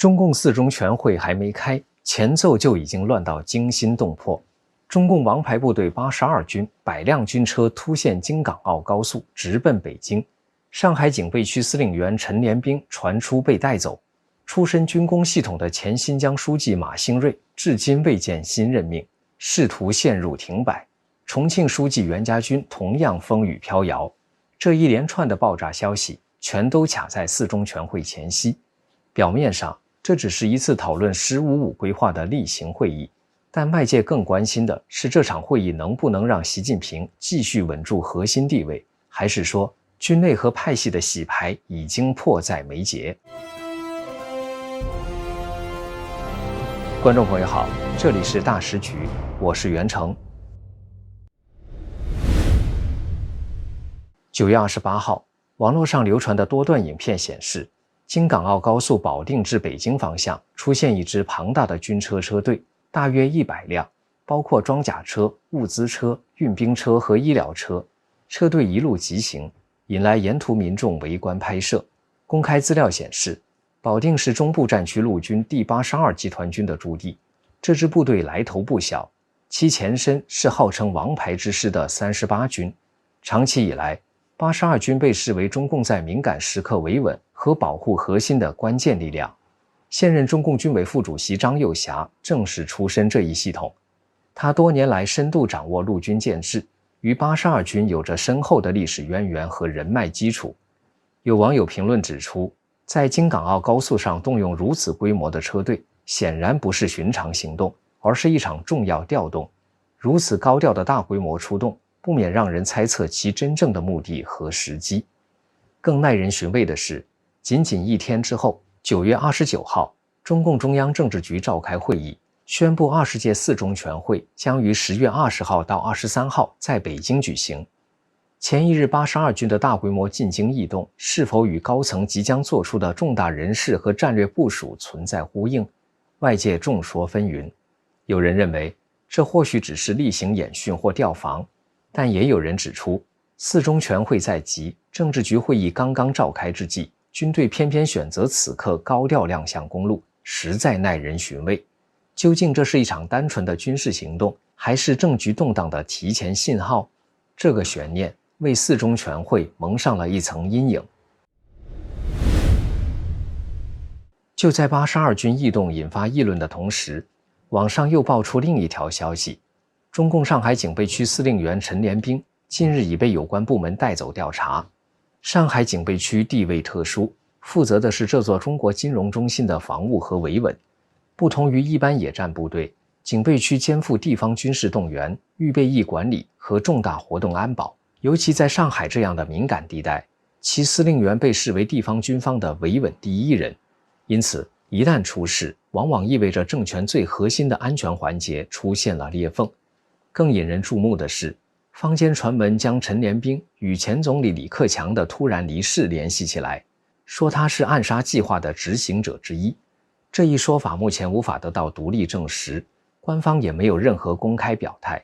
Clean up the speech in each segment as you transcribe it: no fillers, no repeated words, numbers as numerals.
中共四中全会还没开，前奏就已经乱到惊心动魄。中共王牌部队82军100辆军车突陷京港澳高速，直奔北京。上海警备区司令员陈连兵传出被带走。出身军工系统的前新疆书记马兴瑞至今未见新任命，仕途陷入停摆。重庆书记袁家军同样风雨飘摇。这一连串的爆炸消息全都卡在四中全会前夕。表面上这只是一次讨论“15+5”规划的例行会议，但外界更关心的是这场会议能不能让习近平继续稳住核心地位，还是说军内和派系的洗牌已经迫在眉睫。观众朋友好，这里是大时局，我是袁成。9月28号，网络上流传的多段影片显示，京港澳高速保定至北京方向出现一支庞大的军车车队，大约100辆，包括装甲车、物资车、运兵车和医疗车。车队一路疾行，引来沿途民众围观拍摄。公开资料显示，保定是中部战区陆军第82集团军的驻地。这支部队来头不小，其前身是号称王牌之师的38军。长期以来，82军被视为中共在敏感时刻维稳和保护核心的关键力量。现任中共军委副主席张又侠正是出身这一系统，他多年来深度掌握陆军建制，与82军有着深厚的历史渊源和人脉基础。有网友评论指出，在京港澳高速上动用如此规模的车队，显然不是寻常行动，而是一场重要调动。如此高调的大规模出动，不免让人猜测其真正的目的和时机。更耐人寻味的是，仅仅一天之后，9月29号，中共中央政治局召开会议，宣布20届四中全会将于10月20号到23号在北京举行。前一日82军的大规模进京异动，是否与高层即将做出的重大人事和战略部署存在呼应？外界众说纷纭。有人认为，这或许只是例行演训或调防，但也有人指出，四中全会在即，政治局会议刚刚召开之际，军队偏偏选择此刻高调亮相公路，实在耐人寻味。究竟这是一场单纯的军事行动，还是政局动荡的提前信号？这个悬念为四中全会蒙上了一层阴影。就在82军异动引发议论的同时，网上又爆出另一条消息，中共上海警备区司令员陈连兵近日已被有关部门带走调查。上海警备区地位特殊，负责的是这座中国金融中心的防务和维稳。不同于一般野战部队，警备区肩负地方军事动员、预备役管理和重大活动安保，尤其在上海这样的敏感地带，其司令员被视为地方军方的维稳第一人。因此，一旦出事，往往意味着政权最核心的安全环节出现了裂缝。更引人注目的是，坊间传闻将陈连兵与前总理李克强的突然离世联系起来，说他是暗杀计划的执行者之一。这一说法目前无法得到独立证实，官方也没有任何公开表态。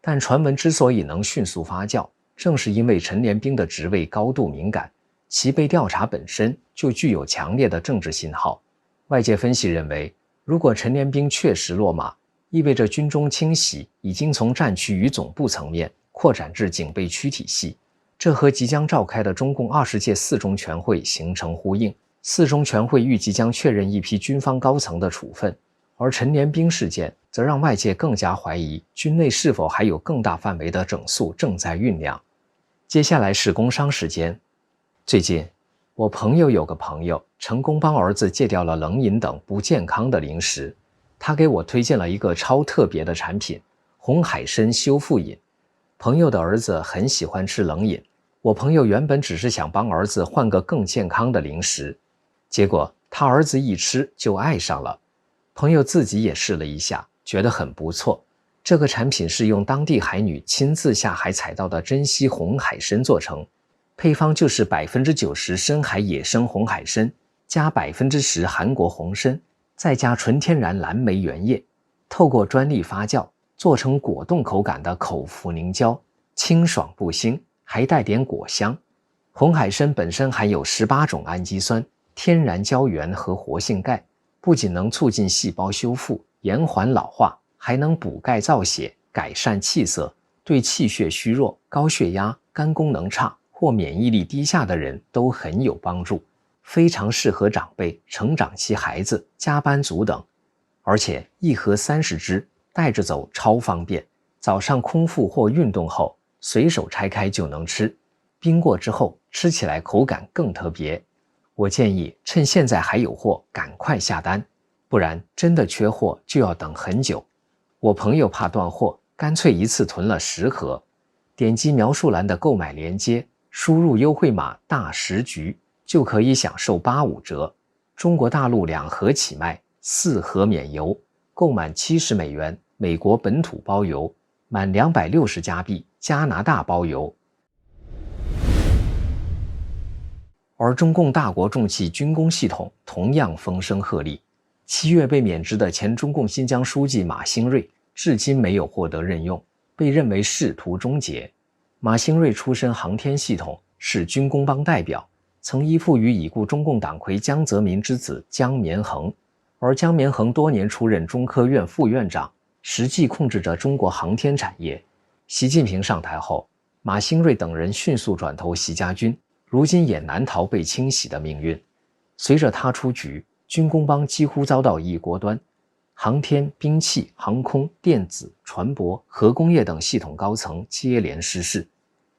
但传闻之所以能迅速发酵，正是因为陈连兵的职位高度敏感，其被调查本身就具有强烈的政治信号。外界分析认为，如果陈连兵确实落马，意味着军中清洗已经从战区与总部层面扩展至警备区体系，这和即将召开的中共20届四中全会形成呼应。四中全会预计将确认一批军方高层的处分，而陈连兵事件则让外界更加怀疑军内是否还有更大范围的整肃正在酝酿。接下来是工商时间。最近，我朋友有个朋友成功帮儿子戒掉了冷饮等不健康的零食，他给我推荐了一个超特别的产品——红海参修复饮。朋友的儿子很喜欢吃冷饮，我朋友原本只是想帮儿子换个更健康的零食，结果他儿子一吃就爱上了。朋友自己也试了一下，觉得很不错。这个产品是用当地海女亲自下海采到的珍稀红海参做成，配方就是90%深海野生红海参，加10%韩国红参，再加纯天然蓝莓原液，透过专利发酵，做成果冻口感的口服凝胶，清爽不腥，还带点果香。红海参本身含有18种氨基酸、天然胶原和活性钙，不仅能促进细胞修复、延缓老化，还能补钙造血、改善气色，对气血虚弱、高血压、肝功能差或免疫力低下的人都很有帮助，非常适合长辈、成长期孩子、加班族等。而且一盒30支，带着走超方便，早上空腹或运动后随手拆开就能吃，冰过之后吃起来口感更特别。我建议趁现在还有货赶快下单，不然真的缺货就要等很久。我朋友怕断货，干脆一次囤了10盒。点击描述栏的购买链接，输入优惠码大10局就可以享受85折。中国大陆2盒起卖，4盒免邮，购满70美元，美国本土包邮，满260加币，加拿大包邮。而中共大国重器军工系统同样风声鹤唳。7月被免职的前中共新疆书记马兴瑞至今没有获得任用，被认为仕途终结。马兴瑞出身航天系统，是军工帮代表，曾依附于已故中共党魁江泽民之子江绵恒，而江绵恒多年出任中科院副院长，实际控制着中国航天产业。习近平上台后，马兴瑞等人迅速转投习家军，如今也难逃被清洗的命运。随着他出局，军工帮几乎遭到一锅端，航天、兵器、航空、电子、船舶、核工业等系统高层接连失势。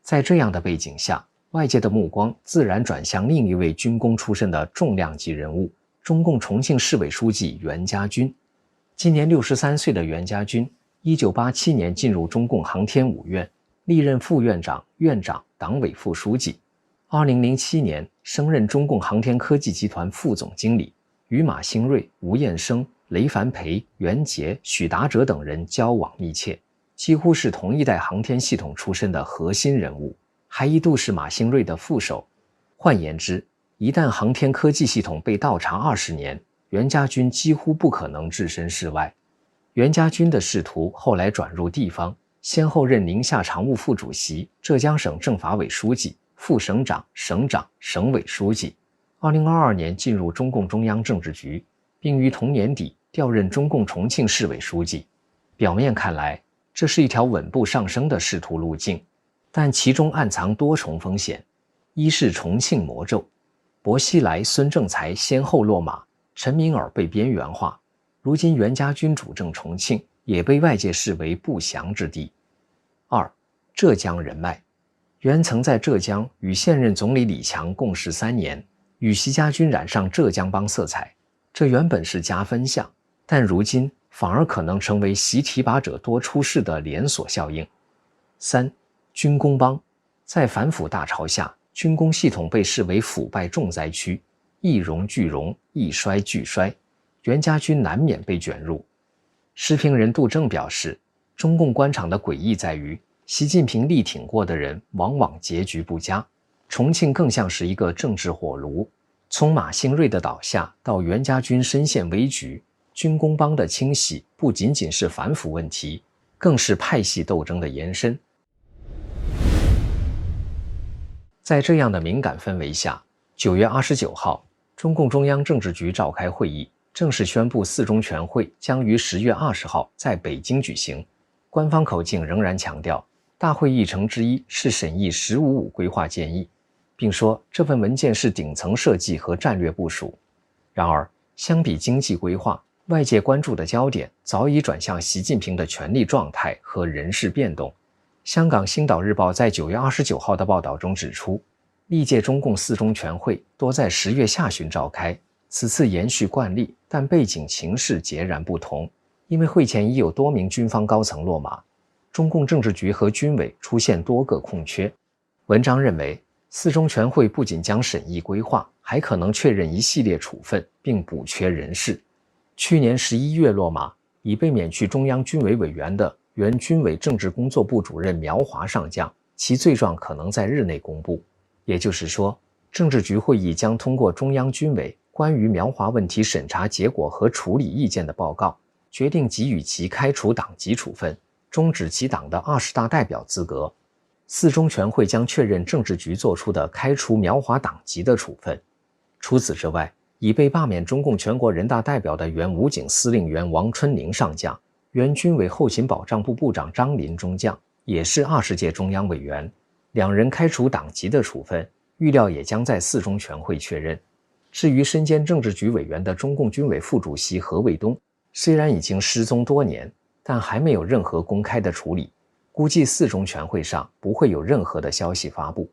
在这样的背景下，外界的目光自然转向另一位军工出身的重量级人物——中共重庆市委书记袁家军。今年63岁的袁家军，1987年进入中共航天5院，历任副院长、院长、党委副书记。2007年升任中共航天科技集团副总经理，与马兴瑞、吴彦生、雷凡培、袁杰、许达哲等人交往密切，几乎是同一代航天系统出身的核心人物，还一度是马兴瑞的副手。换言之，一旦航天科技系统被倒查20年，袁家军几乎不可能置身事外。袁家军的仕途后来转入地方，先后任宁夏常务副主席、浙江省政法委书记、副省长、省长、省委书记。2022年进入中共中央政治局，并于同年底调任中共重庆市委书记。表面看来，这是一条稳步上升的仕途路径，但其中暗藏多重风险。一是重庆魔咒，薄熙来、孙政才先后落马，陈敏尔被边缘化，如今袁家军主政重庆，也被外界视为不祥之地。二、浙江人脉。袁曾在浙江与现任总理李强共事3年，与习家军染上浙江帮色彩，这原本是加分项，但如今反而可能成为习提拔者多出事的连锁效应。三、军工帮。在反腐大潮下，军工系统被视为腐败重灾区，一荣俱荣，一衰俱衰，袁家军难免被卷入。时评人杜正表示，中共官场的诡异在于，习近平力挺过的人往往结局不佳，重庆更像是一个政治火炉。从马兴瑞的倒下到袁家军深陷危局，军工帮的清洗不仅仅是反腐问题，更是派系斗争的延伸。在这样的敏感氛围下，9月29号，中共中央政治局召开会议，正式宣布4中全会将于10月20号在北京举行。官方口径仍然强调，大会议程之一是审议“十五五”规划建议，并说这份文件是顶层设计和战略部署。然而，相比经济规划，外界关注的焦点早已转向习近平的权力状态和人事变动。香港《星岛日报》在9月29号的报道中指出，历届中共4中全会多在10月下旬召开，此次延续惯例，但背景情势截然不同。因为会前已有多名军方高层落马，中共政治局和军委出现多个空缺。文章认为，4中全会不仅将审议规划，还可能确认一系列处分，并补缺人事。去年11月落马，已被免去中央军委委员的原军委政治工作部主任苗华上将，其罪状可能在日内公布。也就是说，政治局会议将通过中央军委关于苗华问题审查结果和处理意见的报告，决定给予其开除党籍处分，终止其党的20大代表资格。4中全会将确认政治局作出的开除苗华党籍的处分。除此之外，已被罢免中共全国人大代表的原武警司令员王春宁上将、原军委后勤保障部部长张林中将，也是20届中央委员，两人开除党籍的处分，预料也将在4中全会确认。至于身兼政治局委员的中共军委副主席何卫东，虽然已经失踪多年，但还没有任何公开的处理，估计4中全会上不会有任何的消息发布。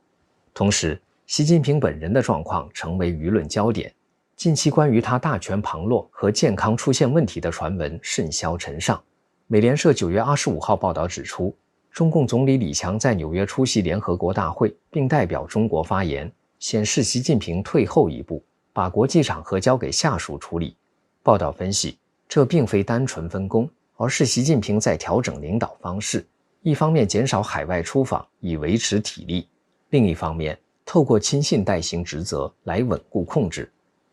同时，习近平本人的状况成为舆论焦点。近期关于他大权旁落和健康出现问题的传闻甚嚣尘上。美联社9月25号报道指出，中共总理李强在纽约出席联合国大会并代表中国发言，显示习近平退后一步，把国际场合交给下属处理。报道分析，这并非单纯分工，而是习近平在调整领导方式，一方面减少海外出访以维持体力，另一方面透过亲信代行职责来稳固控制。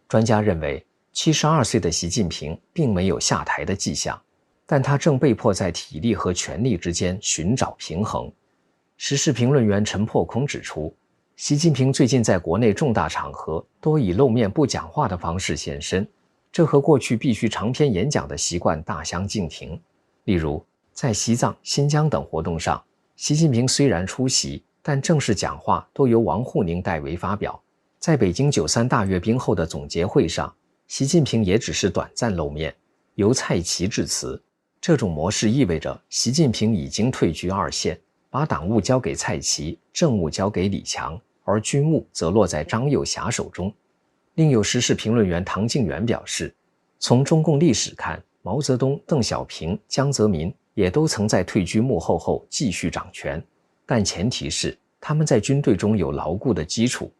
专家认为，72岁的习近平并没有下台的迹象，但他正被迫在体力和权力之间寻找平衡。时事评论员陈破空指出，习近平最近在国内重大场合多以露面不讲话的方式现身，这和过去必须长篇演讲的习惯大相径庭。例如，在西藏、新疆等活动上，习近平虽然出席，但正式讲话都由王沪宁代为发表。在北京93大阅兵后的总结会上，习近平也只是短暂露面，由蔡奇致辞。这种模式意味着习近平已经退居二线，把党务交给蔡奇，政务交给李强，而军务则落在张又侠手中。另有时事评论员唐静远表示，从中共历史看，毛泽东、邓小平、江泽民也都曾在退居幕后后继续掌权，但前提是他们在军队中有牢固的基础。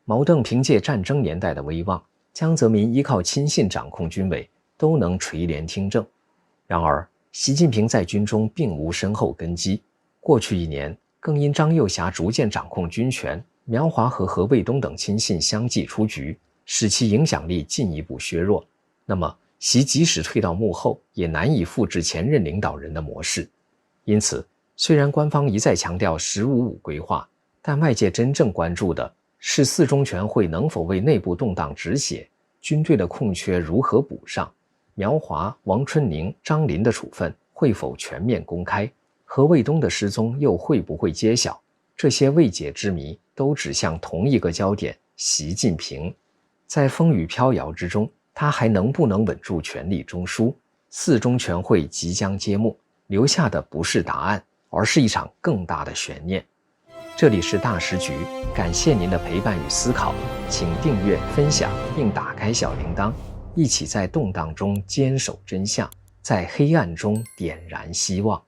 毛邓凭借战争年代的威望，江泽民依靠亲信掌控军委，都能垂帘听政。然而，习近平在军中并无深厚根基，过去1年更因张又侠逐渐掌控军权，苗华和何卫东等亲信相继出局，使其影响力进一步削弱。那么，习即使退到幕后，也难以复制前任领导人的模式。因此，虽然官方一再强调“15-5”规划，但外界真正关注的是4中全会能否为内部动荡止血，军队的空缺如何补上，苗华、王春宁、张林的处分会否全面公开，何卫东的失踪又会不会揭晓？这些未解之谜都指向同一个焦点：习近平。在风雨飘摇之中，他还能不能稳住权力中枢？4中全会即将揭幕，留下的不是答案，而是一场更大的悬念。这里是大时局，感谢您的陪伴与思考，请订阅、分享并打开小铃铛，一起在动荡中坚守真相，在黑暗中点燃希望。